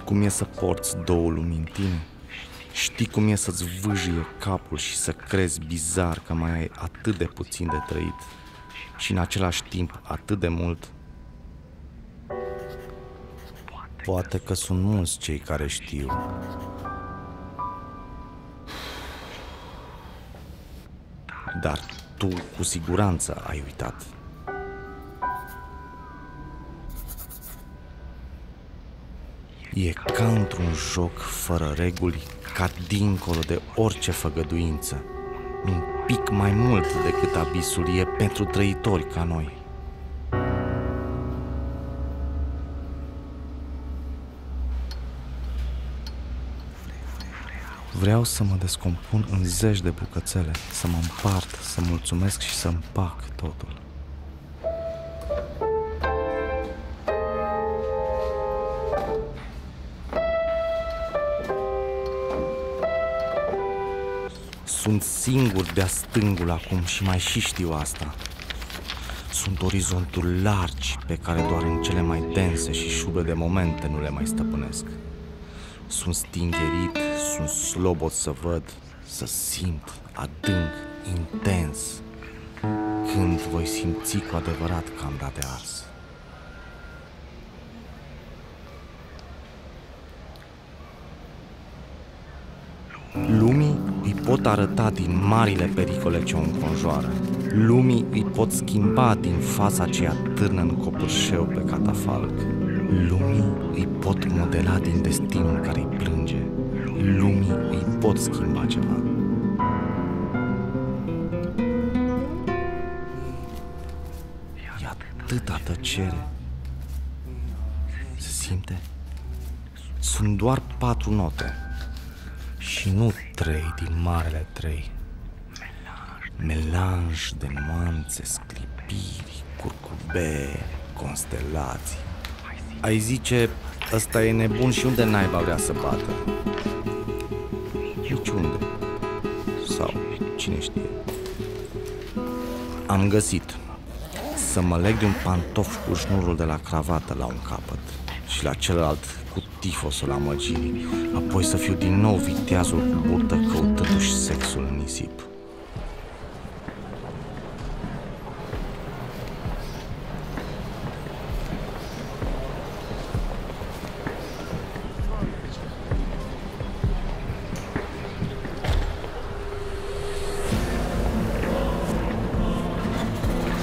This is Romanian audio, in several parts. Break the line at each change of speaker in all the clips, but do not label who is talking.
cum e să porți două lumi în tine? Știi cum e să-ți vâjie capul și să crezi bizar că mai ai atât de puțin de trăit și în același timp atât de mult? Poate că sunt mulți cei care știu. Dar tu cu siguranță ai uitat. E ca într-un joc fără reguli, ca dincolo de orice făgăduință. Un pic mai mult decât abisul e pentru trăitori ca noi. Vreau să mă descompun în zeci de bucățele, să mă împart, să mulțumesc și să împac totul. Sunt singur de-a stângul acum și mai și știu asta. Sunt orizonturi largi pe care doar în cele mai dense și șube de momente nu le mai stăpânesc. Sunt stingerit, sunt slobot să văd, să simt, adânc, intens. Când voi simți cu adevărat că am dat de ars. Lumii îi pot arăta din marile pericole ce o înconjoară. Lumii îi pot schimba din fața aceea târnă în copârșeu pe catafalc. Lumii îi pot modela din destinul care îi plânge. Lumii îi pot schimba ceva. E atâta tăcere. Se simte? Sunt doar 4 note. Și nu 3 din marele 3. Melanj de nuanțe, sclipiri, curcubee, constelații. Ai zice, ăsta e nebun și unde naiba vrea să bată? Niciunde. Sau cine știe. Am găsit să mă leg de un pantof cu șnurul de la cravată la un capăt și la celălalt cu tifosul amăgirii, apoi să fiu din nou viteazul cu burtă căutându-și sexul în nisip.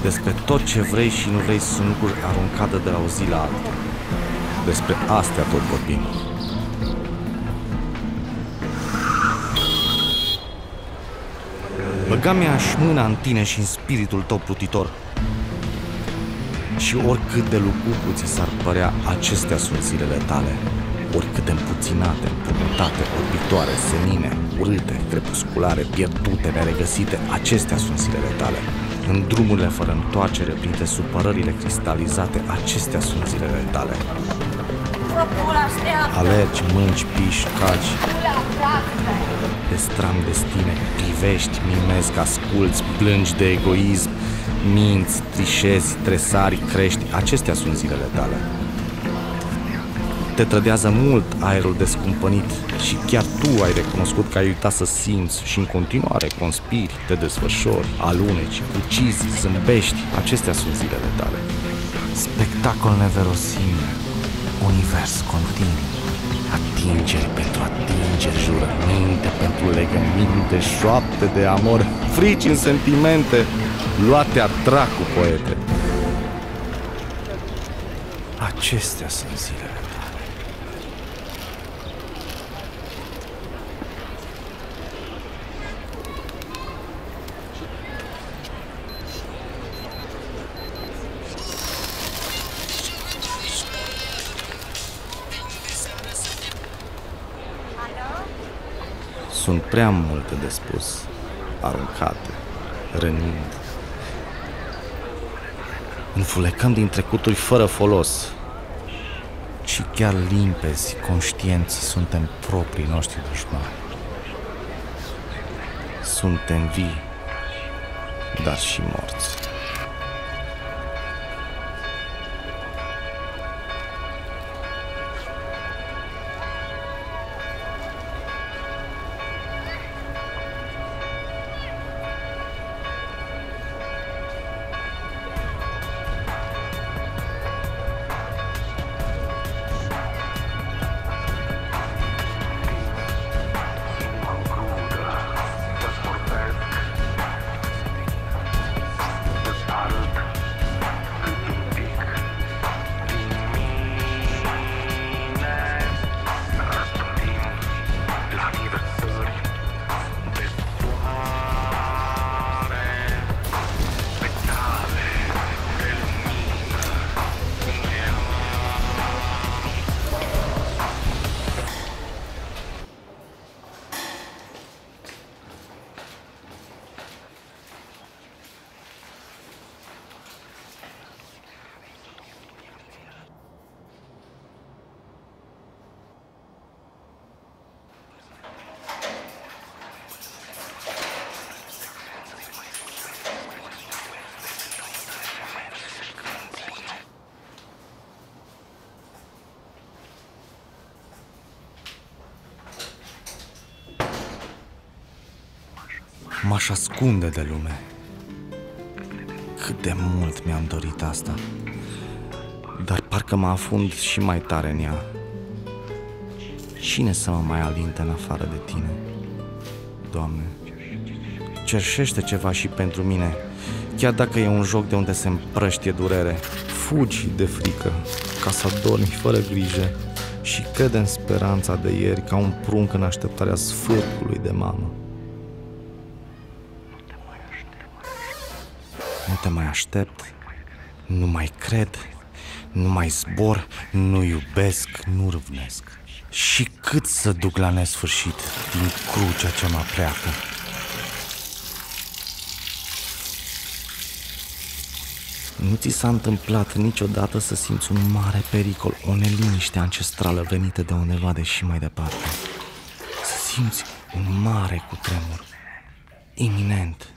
Despre tot ce vrei și nu vrei sunt lucruri aruncate de la o zi la alta. Despre astea tot vorbim. Băga mi-aș mâna în tine și în spiritul tău plutitor. Și oricât de lugubu ți s-ar părea, acestea sunt zilele tale. Oricât de împuținate, împunutate, orbitoare, senine, urâte, crepusculare, pierdute, neregăsite, acestea sunt zilele tale. În drumurile fără întoarcere, printre supărările cristalizate, acestea sunt zilele tale. Alergi, mânci, piși, calci, destram destine, privești, mimezi, asculți, plângi de egoism, minți, trișezi, tresari, crești, acestea sunt zilele tale. Te trădează mult aerul descumpănit și chiar tu ai recunoscut că ai uitat să simți și în continuare conspiri, te desfășori, aluneci, ucizi, zâmbești, acestea sunt zilele tale. Spectacol neverosimil, univers continuu, atingeri pentru atingeri, jurăminte pentru legăminte, șoapte de amor, frici în sentimente, luate-a dracu, poete. Acestea sunt zilele tale. Sunt prea multe de spus, aruncate, rănind. Înfulecăm din trecuturi fără folos. Și chiar limpezi, conștienți, suntem proprii noștri dușmani. Suntem vii, dar și morți. M-aș ascunde de lume. Cât de mult mi-am dorit asta. Dar parcă mă afund și mai tare în ea. Cine să mă mai alinte în afară de tine? Doamne, cerșește ceva și pentru mine, chiar dacă e un joc de unde se împrăștie durere. Fugi de frică, ca să adormi fără grijă și crede în speranța de ieri ca un prunc în așteptarea sfârcului de mamă. Nu te mai aștept, nu mai cred, nu mai zbor, nu iubesc, nu râvnesc. Și cât să duc la nesfârșit din crucea ce mă pleacă? Nu ți s-a întâmplat niciodată să simți un mare pericol, o neliniște ancestrală venită de undeva de și mai departe? Să simți un mare cutremur, iminent,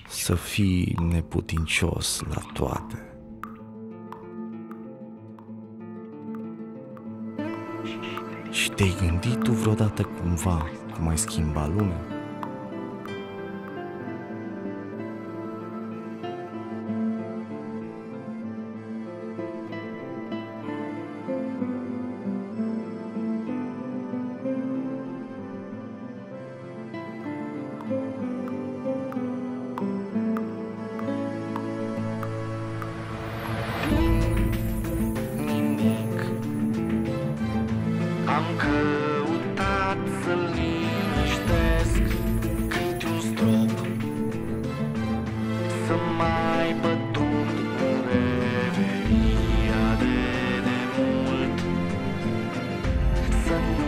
să fii neputincios la toate. Și te-ai gândit tu vreodată cumva cum ai schimba lumea?
Am căutat să-l liniștesc câte un strop, să mai bătut în reveria de demult, să nu